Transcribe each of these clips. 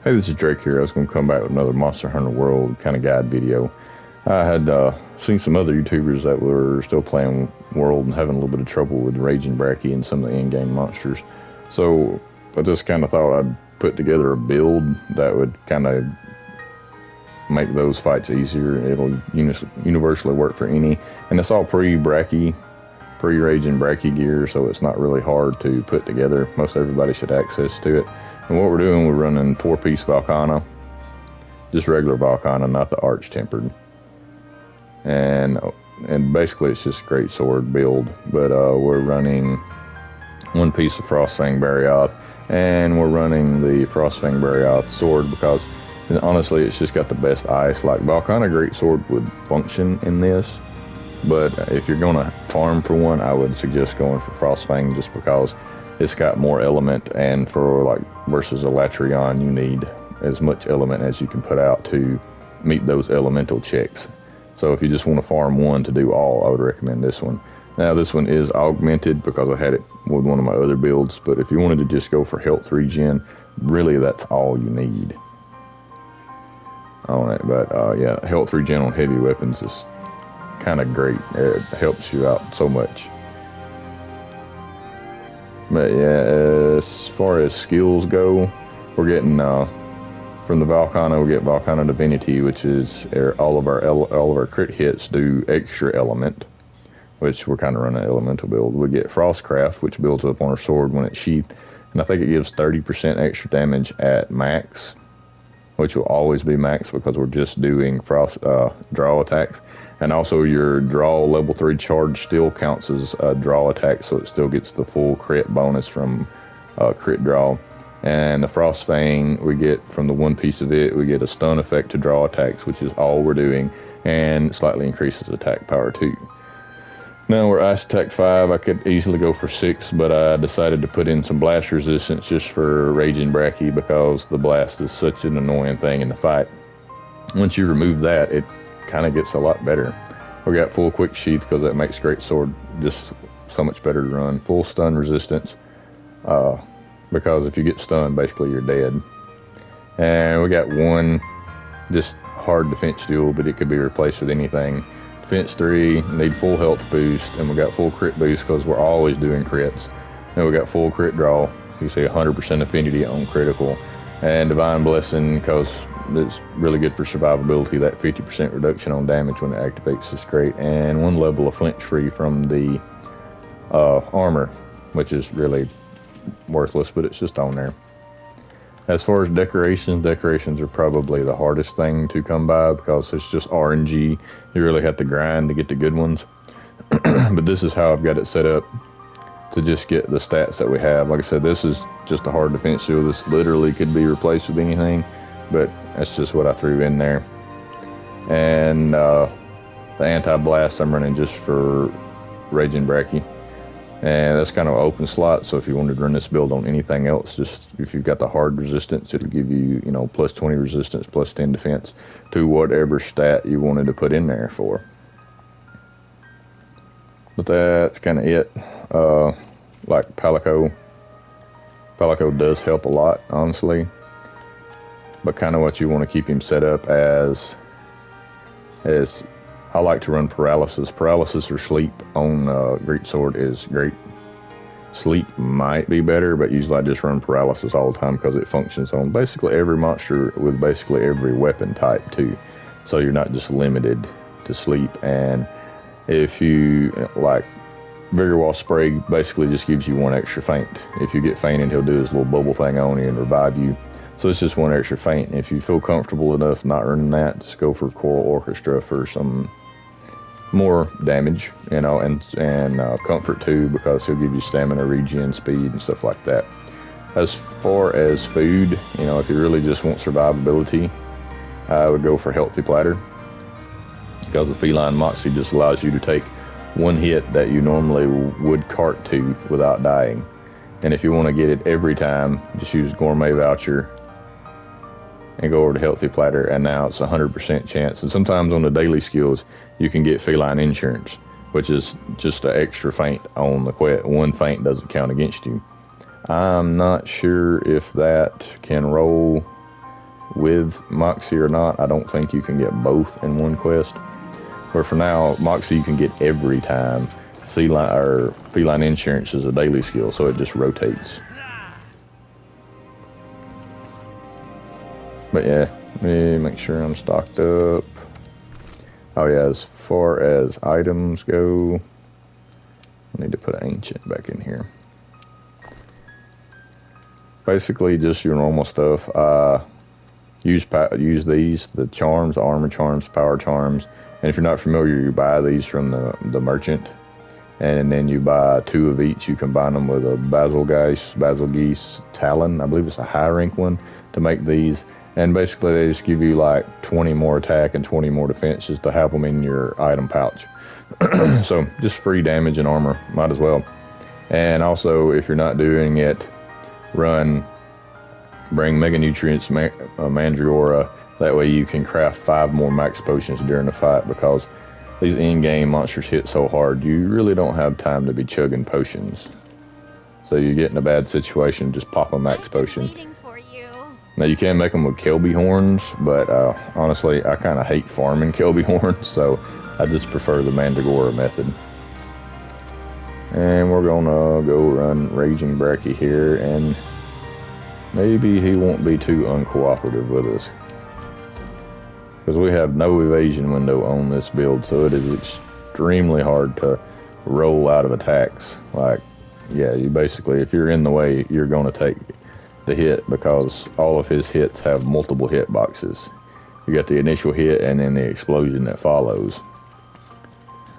Hey, this is Drake here. I was going to come back with another Monster Hunter World kind of guide video. I had seen some other YouTubers that were still playing World and having a little bit of trouble with Raging Bracky and some of the in-game monsters. So I just kind of thought I'd put together a build that would kind of make those fights easier. It'll universally work for any. And it's all pre-Bracky, pre-Raging Bracky gear, so it's not really hard to put together. Most everybody should access to it. And what we're doing, we're running 4-piece Valkana, just regular Valkana, not the arch tempered. And basically it's just a great sword build. But we're running 1 piece of Frostfang Barioth, and we're running the Frostfang Barioth sword because honestly it's just got the best ice. Like Valkana Great Sword would function in this, but if you're gonna farm for one, I would suggest going for Frostfang just because it's got more element, and for like versus a Latrion, you need as much element as you can put out to meet those elemental checks. So if you just want to farm one to do all, I would recommend this one. Now this one is augmented because I had it with one of my other builds, but if you wanted to just go for health regen, really that's all you need on it. But yeah, health regen on heavy weapons is kind of great. It helps you out so much. But yeah, as far as skills go, we're getting from the Valkana, we get Valkana Divinity, which is all of our crit hits do extra element, which we're kind of running an elemental build. We get Frostcraft, which builds up on our sword when it's sheathed, and I think it gives 30% extra damage at max, which will always be max because we're just doing frost draw attacks. And also your draw level 3 charge still counts as a draw attack, so it still gets the full crit bonus from crit draw. And the Frostfang, we get from the 1 piece of it, we get a stun effect to draw attacks, which is all we're doing, and slightly increases attack power too. Now we're Ice Attack 5. I could easily go for 6, but I decided to put in some blast resistance just for Raging Bracky because the blast is such an annoying thing in the fight. Once you remove that, it kind of gets a lot better. We got full quick sheath because that makes great sword just so much better to run. Full stun resistance because if you get stunned, basically you're dead. And we got 1 just hard defense duel, but it could be replaced with anything. Defense 3, need full health boost, and we got full crit boost because we're always doing crits. And we got full crit draw. You see 100% affinity on critical, and Divine Blessing because it's really good for survivability. That 50% reduction on damage when it activates is great, and 1 level of flinch free from the armor, which is really worthless, but it's just on there. As far as decorations are probably the hardest thing to come by because it's just RNG. You really have to grind to get the good ones. But this is how I've got it set up to just get the stats that we have. Like I said, this is just a hard defense shield. This literally could be replaced with anything, but that's just what I threw in there. And the anti-blast I'm running just for Raging Bracky. And that's kind of an open slot, so if you wanted to run this build on anything else, just if you've got the hard resistance, it'll give you, plus 20 resistance, plus 10 defense to whatever stat you wanted to put in there for. But that's kind of it. Like Palico does help a lot, honestly. But kind of what you want to keep him set up as is, I like to run Paralysis. Paralysis or Sleep on Great Sword is great. Sleep might be better, but usually I just run Paralysis all the time because it functions on basically every monster with basically every weapon type too. So you're not just limited to Sleep. And if you like, Vigor Wall Spray basically just gives you 1 extra feint. If you get fainted, he'll do his little bubble thing on you and revive you. So it's just 1 extra feint. And if you feel comfortable enough not running that, just go for Choral Orchestra for some more damage, and comfort too, because he'll give you stamina, regen, speed, and stuff like that. As far as food, if you really just want survivability, I would go for Healthy Platter because the Feline Moxie just allows you to take 1 hit that you normally would cart to without dying. And if you want to get it every time, just use Gourmet Voucher and go over to Healthy Platter, and now it's 100% chance. And sometimes on the daily skills, you can get Feline Insurance, which is just an extra feint on the quest. 1 feint doesn't count against you. I'm not sure if that can roll with Moxie or not. I don't think you can get both in one quest. But for now, Moxie you can get every time. Feline Insurance is a daily skill, so it just rotates. But yeah, let me make sure I'm stocked up. Oh yeah, as far as items go, I need to put Ancient back in here. Basically just your normal stuff. Use these, the charms, armor charms, power charms. And if you're not familiar, you buy these from the merchant. And then you buy 2 of each. You combine them with a Basilgeuse Talon. I believe it's a high rank one to make these. And basically they just give you like 20 more attack and 20 more defense just to have them in your item pouch. So just free damage and armor, might as well. And also if you're not doing it, bring Mega Nutrients, Mandragora. That way you can craft 5 more max potions during the fight, because these in-game monsters hit so hard, you really don't have time to be chugging potions. So you get in a bad situation, just pop a max potion. Now you can make them with Kelby horns, but honestly, I kind of hate farming Kelby horns, so I just prefer the Mandragora method. And we're gonna go run Raging Bracky here, and maybe he won't be too uncooperative with us, because we have no evasion window on this build, so it is extremely hard to roll out of attacks. Like, yeah, you basically, if you're in the way, you're gonna take the hit, because all of his hits have multiple hit boxes. You got the initial hit and then the explosion that follows.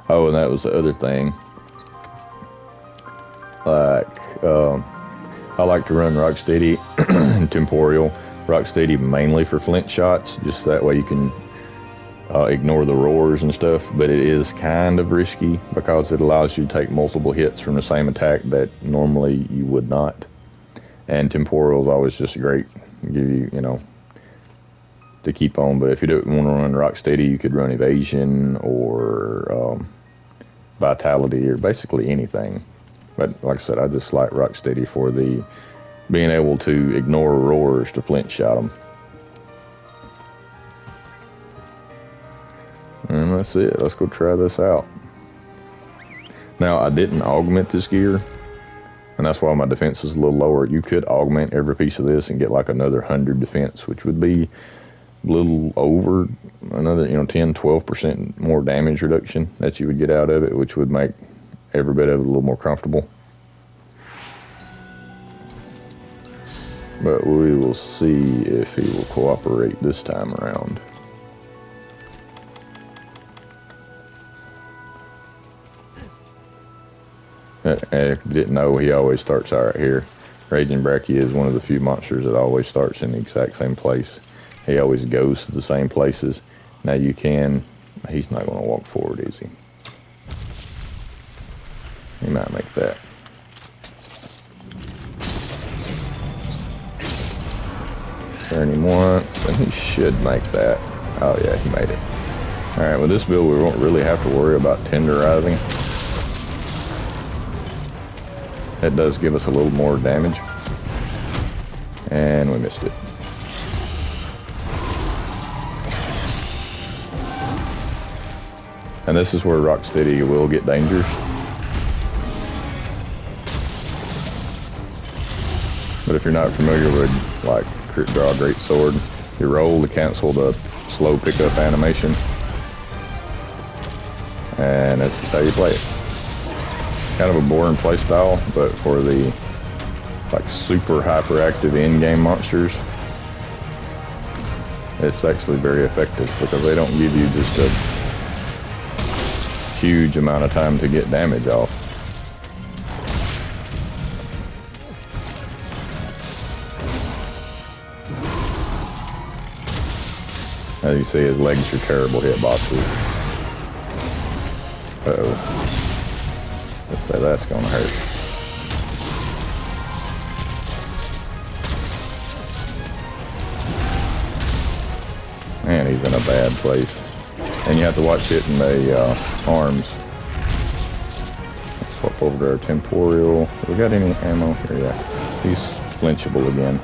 Oh, and that was the other thing. Like, I like to run Rocksteady and Temporal. Rocksteady mainly for flint shots, just that way you can ignore the roars and stuff, but it is kind of risky because it allows you to take multiple hits from the same attack that normally you would not. And Temporal is always just great, give you, to keep on. But if you don't want to run Rocksteady, you could run Evasion or Vitality or basically anything. But like I said, I just like Rocksteady for the being able to ignore roars to flint shot them. And that's it. Let's go try this out. Now, I didn't augment this gear, and that's why my defense is a little lower. You could augment every piece of this and get like another 100 defense, which would be a little over another 10-12% more damage reduction that you would get out of it, which would make every bit of it a little more comfortable. But we will see if he will cooperate this time around. If you didn't know, he always starts out right here. Raging Bracky is one of the few monsters that always starts in the exact same place. He always goes to the same places. Now you can, he's not going to walk forward, is he? He might make that. Turn him once, and he should make that. Oh yeah, he made it. Alright, with this build, we won't really have to worry about tenderizing. It does give us a little more damage. And we missed it. And this is where Rocksteady will get dangerous. But if you're not familiar with like Crit Draw Great Sword, you roll to cancel the slow pickup animation. And that's just how you play it. Kind of a boring play style, but for the like super hyperactive in-game monsters, it's actually very effective because they don't give you just a huge amount of time to get damage off. As you see, his legs are terrible hitboxes. Uh-oh. Let's say that's gonna hurt. Man, he's in a bad place. And you have to watch it in the arms. Let's swap over to our Temporal. Have we got any ammo here? Yeah. He's flinchable again.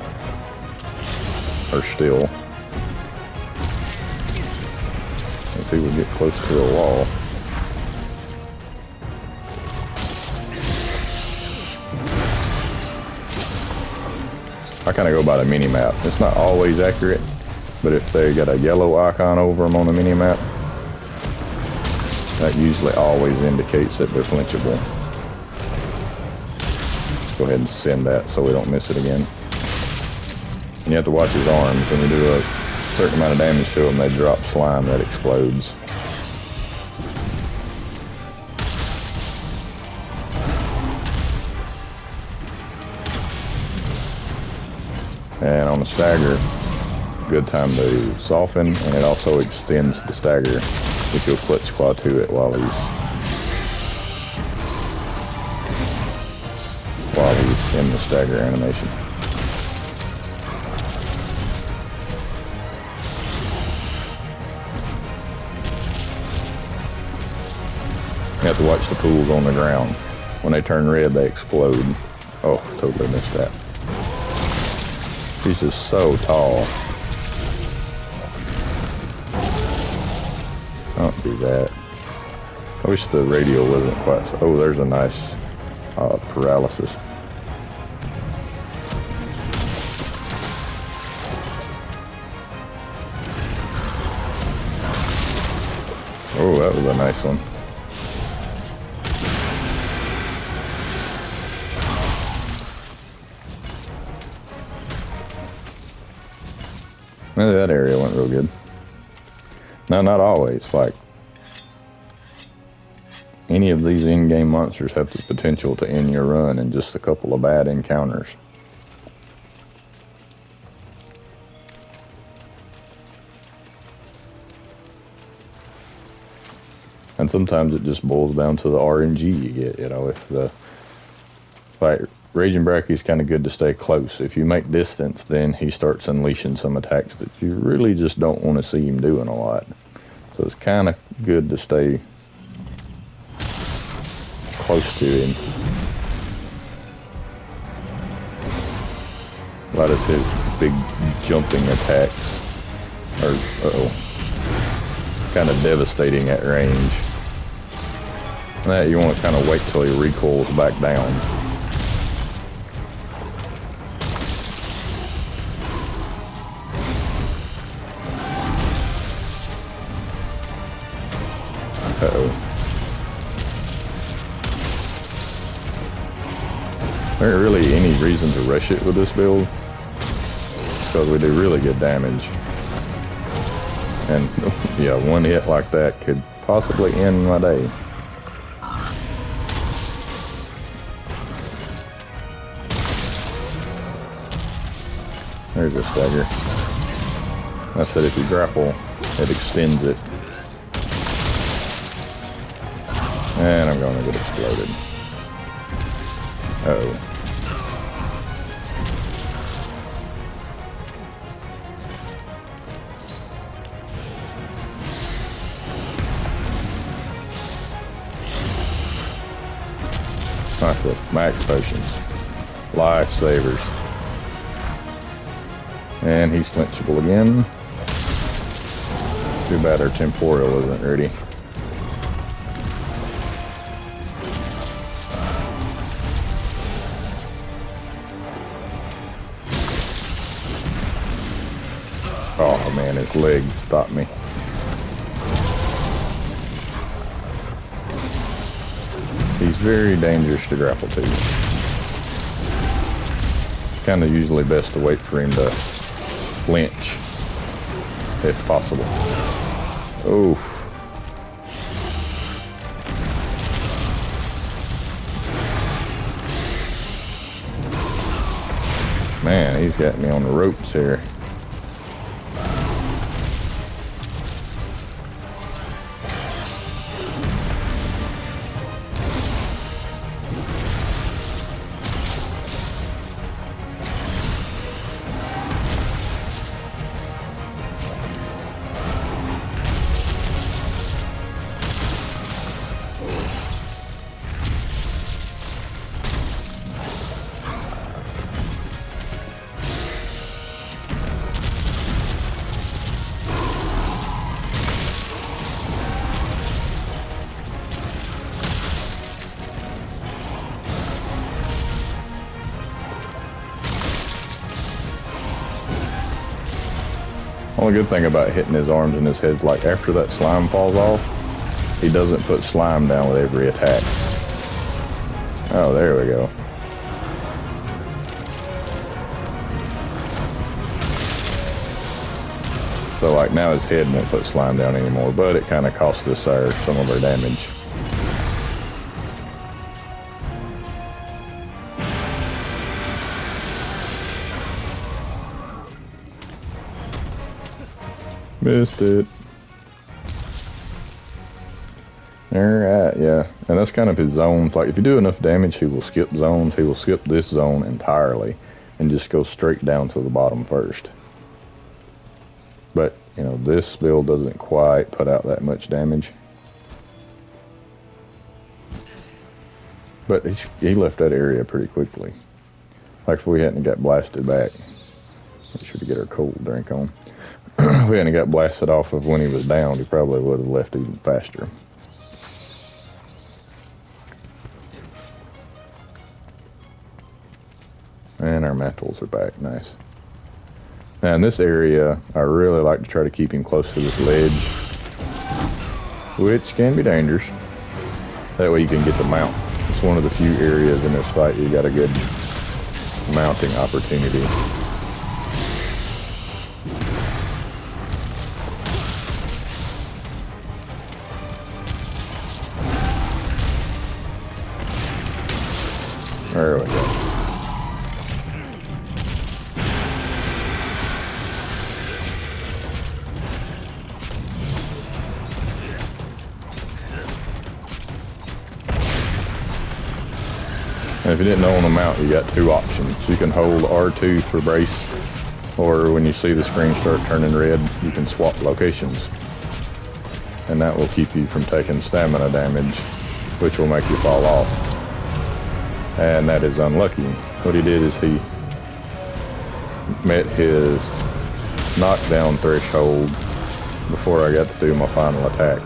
Or still. if he would get close to the wall. I kind of go by the mini-map. It's not always accurate, but if they got a yellow icon over them on the mini-map, that usually always indicates that they're flinchable. Go ahead and send that so we don't miss it again. And you have to watch his arms. When you do a certain amount of damage to them, they drop slime that explodes. And on the stagger, good time to soften, and it also extends the stagger if you'll clutch claw to it while he's in the stagger animation. You have to watch the pools on the ground. When they turn red, they explode. Oh, totally missed that. He's just so tall. Don't do that. I wish the radio wasn't quite so... Oh, there's a nice paralysis. Oh, that was a nice one. Well, that area went real good. Now, not always. Like, any of these in-game monsters have the potential to end your run in just a couple of bad encounters. And sometimes it just boils down to the RNG you get, you know, if the... Like, Raging Brachy's kind of good to stay close. If you make distance, then he starts unleashing some attacks that you really just don't want to see him doing a lot. So it's kind of good to stay close to him. A lot of his big jumping attacks are kind of devastating at range. That you want to kind of wait till he recoils back down. There ain't really any reason to rush it with this build, because we do really good damage. And yeah, one hit like that could possibly end my day. There's a stagger. I said if you grapple, it extends it. And I'm gonna get exploded. Uh-oh. That's it. Max potions. Lifesavers. And he's flinchable again. Too bad our temporal isn't ready. Oh man, his legs stopped me. He's very dangerous to grapple to. Kind of usually best to wait for him to flinch, if possible. Oh. Man, he's got me on the ropes here. Only good thing about hitting his arms and his head, like after that slime falls off, he doesn't put slime down with every attack. Oh, there we go. So like now his head won't put slime down anymore, but it kind of cost us some of our damage. Missed it. Alright, yeah. And that's kind of his zones. Like if you do enough damage, he will skip zones. He will skip this zone entirely and just go straight down to the bottom first. But, you know, this build doesn't quite put out that much damage. But he left that area pretty quickly. Like if we hadn't got blasted back. Make sure to get our cold drink on. If we hadn't got blasted off of when he was down, he probably would have left even faster. And our mantles are back, nice. Now in this area, I really like to try to keep him close to this ledge, which can be dangerous. That way you can get the mount. It's one of the few areas in this fight you got a good mounting opportunity. There we go. And if you didn't know on the mount, you got two options. You can hold R2 for brace, or when you see the screen start turning red, you can swap locations. And that will keep you from taking stamina damage, which will make you fall off. And that is unlucky. What he did is he met his knockdown threshold before I got to do my final attack.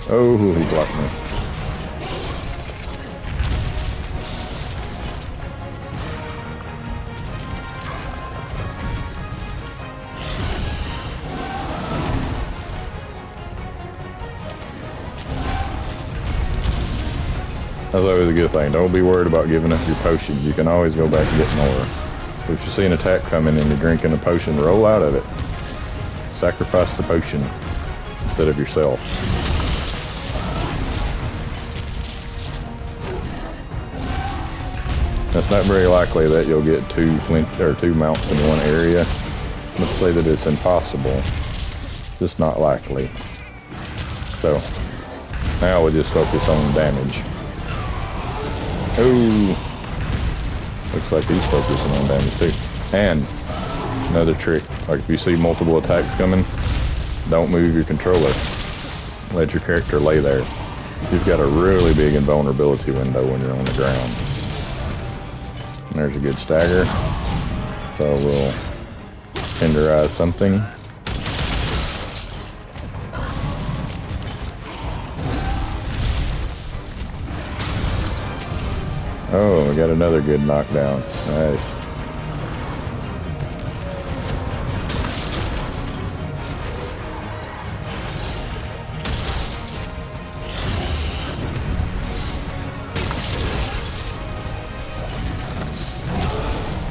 Oh, he blocked me. That's always a good thing. Don't be worried about giving up your potions. You can always go back and get more. If you see an attack coming and you're drinking a potion, roll out of it. Sacrifice the potion instead of yourself. It's not very likely that you'll get two mounts in one area. Let's say that it's impossible. Just not likely. So now we'll just focus on damage. Oh, looks like he's focusing on damage too. And another trick, like if you see multiple attacks coming, don't move your controller. Let your character lay there. You've got a really big invulnerability window when you're on the ground. And there's a good stagger. So we'll tenderize something. Oh, we got another good knockdown. Nice.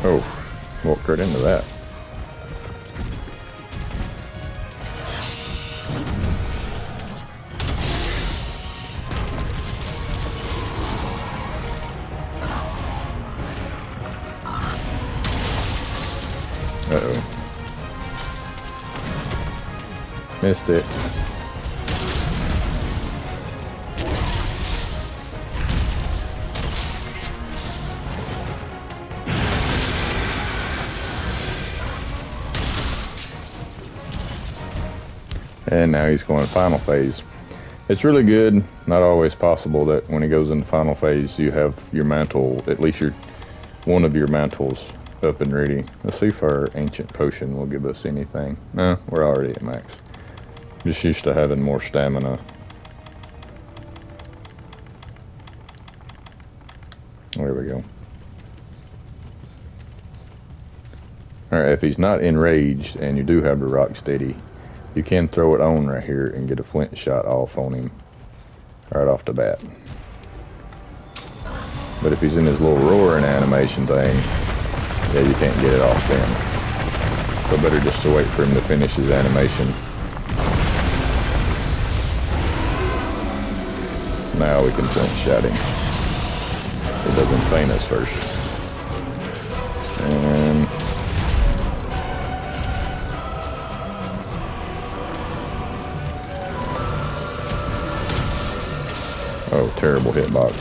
Oh, walked right into that. Uh-oh. Missed it. And now he's going final phase. It's really good, not always possible that when he goes into final phase you have your mantle, at least one of your mantles up and ready. Let's see if our ancient potion will give us anything. No, we're already at max. Just used to having more stamina. There we go. Alright, if he's not enraged and you do have the rock steady, you can throw it on right here and get a flint shot off on him right off the bat. But if he's in his little roaring animation thing, yeah, you can't get it off then. So better just to wait for him to finish his animation. Now we can flint shot him. It doesn't faint us first. And oh, terrible hitbox.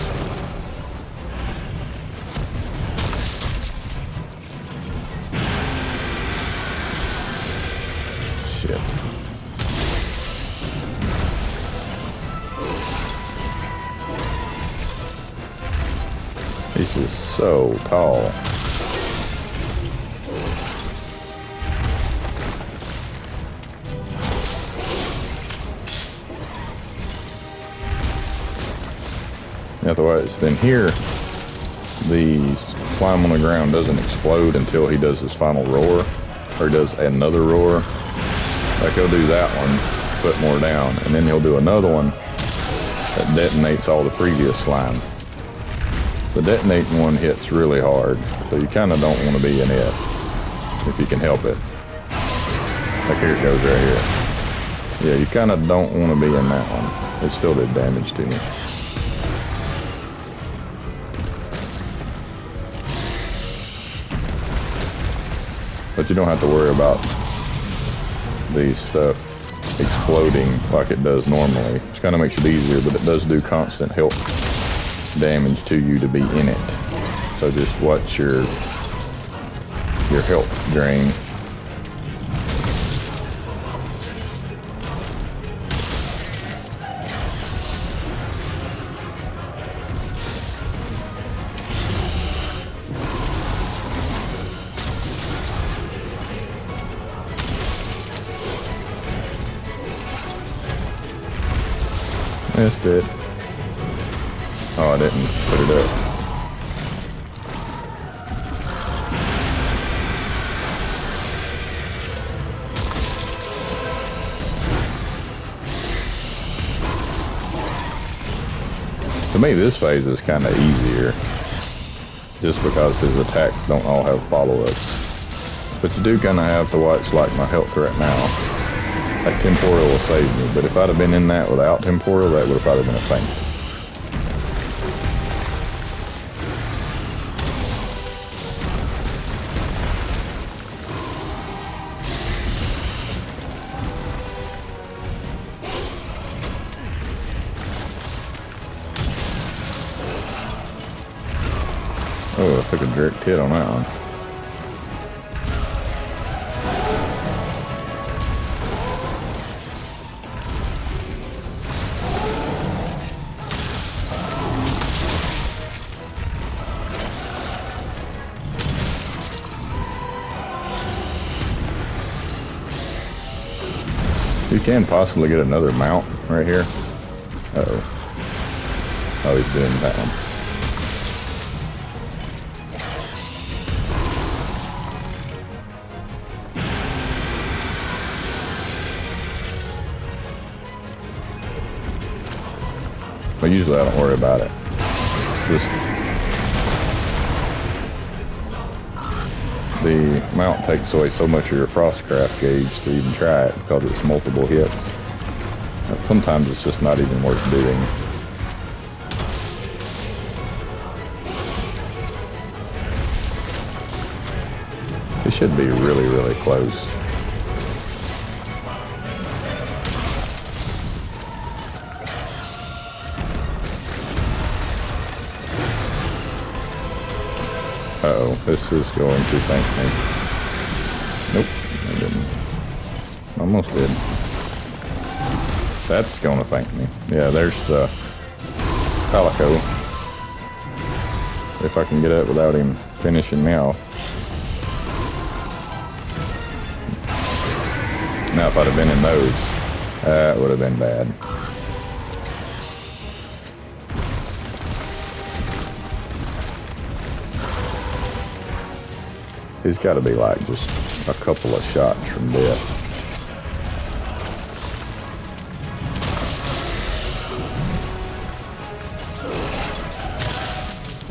Shit. This is so tall. Otherwise, then here, the slime on the ground doesn't explode until he does his final roar, or does another roar. Like he'll do that one, put more down, and then he'll do another one that detonates all the previous slime. The detonating one hits really hard, so you kind of don't want to be in it if you can help it. Like here it goes right here. Yeah, you kind of don't want to be in that one. It still did damage to me. But you don't have to worry about the stuff exploding like it does normally. It kind of makes it easier, but it does do constant health damage to you to be in it. So just watch your health drain. Missed it. Oh, I didn't put it up. To me, this phase is kind of easier, just because his attacks don't all have follow-ups. But you do kind of have to watch, like, my health right now. Like, temporal will save me, but if I'd have been in that without temporal, that would have probably been a feint. Oh, I took a direct hit on that one. You can possibly get another mount right here. Uh-oh. Oh, he's doing that one. But usually I don't worry about it. The mount takes away so much of your frostcraft gauge to even try it because it's multiple hits. Sometimes it's just not even worth doing. It should be really, really close. Uh-oh, this is going to thank me. Nope, I didn't. Almost did. That's going to thank me. Yeah, there's the Calico. If I can get up without him finishing me off. Now if I'd have been in those, that would have been bad. He's got to be like just a couple of shots from death.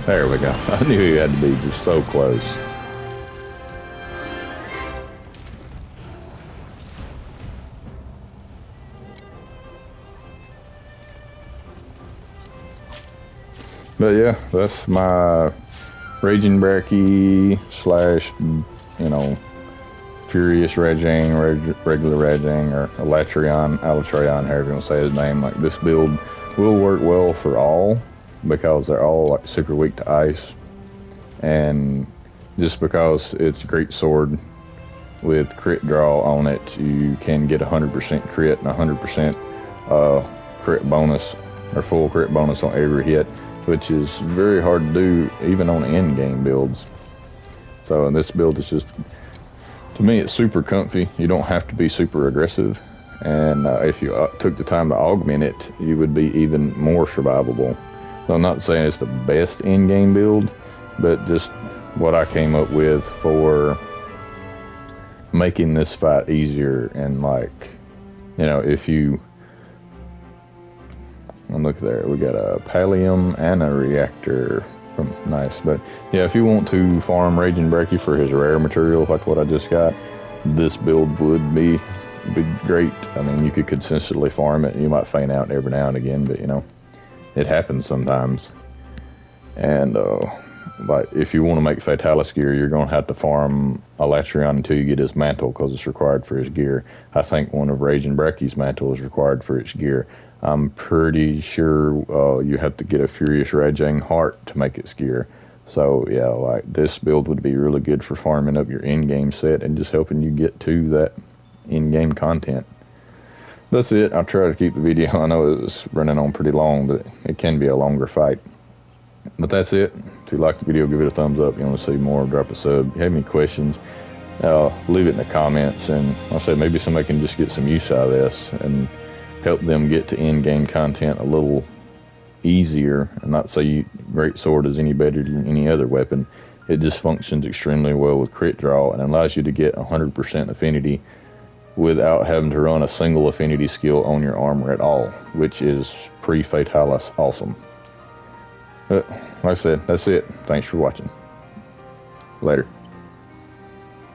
There we go. I knew he had to be just so close. But yeah, that's my Raging Bracky slash, you know, Furious Rajang, regular Rajang, or Alatreon, however you want to say his name. Like, this build will work well for all, because they're all like super weak to ice, and just because it's a great sword with crit draw on it, you can get 100% crit and 100% crit bonus, or full crit bonus on every hit, which is very hard to do even on end game builds. So this build is just, to me, it's super comfy. You don't have to be super aggressive, and if you took the time to augment it, you would be even more survivable. So I'm not saying it's the best end game build, but just what I came up with for making this fight easier. And like, you know, if you, and look there, we got a Pallium and a reactor from, nice. But yeah, if you want to farm Raging Bracky for his rare materials like what I just got, this build would be great. I mean, you could consistently farm it. You might faint out every now and again, but you know, it happens sometimes. And like, if you want to make Fatalis gear, you're going to have to farm Alatreon until you get his mantle, because it's required for his gear. I think one of Raging Bracky's mantle is required for its gear. I'm pretty sure you have to get a Furious Rajang heart to make its gear. So yeah, like, this build would be really good for farming up your in-game set and just helping you get to that in-game content. That's it. I'll try to keep the video. I know it's running on pretty long, but it can be a longer fight. But that's it. If you liked the video, give it a thumbs up. If you want to see more, drop a sub. If you have any questions, leave it in the comments. And like I said, maybe somebody can just get some use out of this and help them get to in-game content a little easier. And not say Great Sword is any better than any other weapon. It just functions extremely well with crit draw and allows you to get 100% affinity without having to run a single affinity skill on your armor at all, which is pre-Fatalis awesome. But like I said, that's it. Thanks for watching. Later.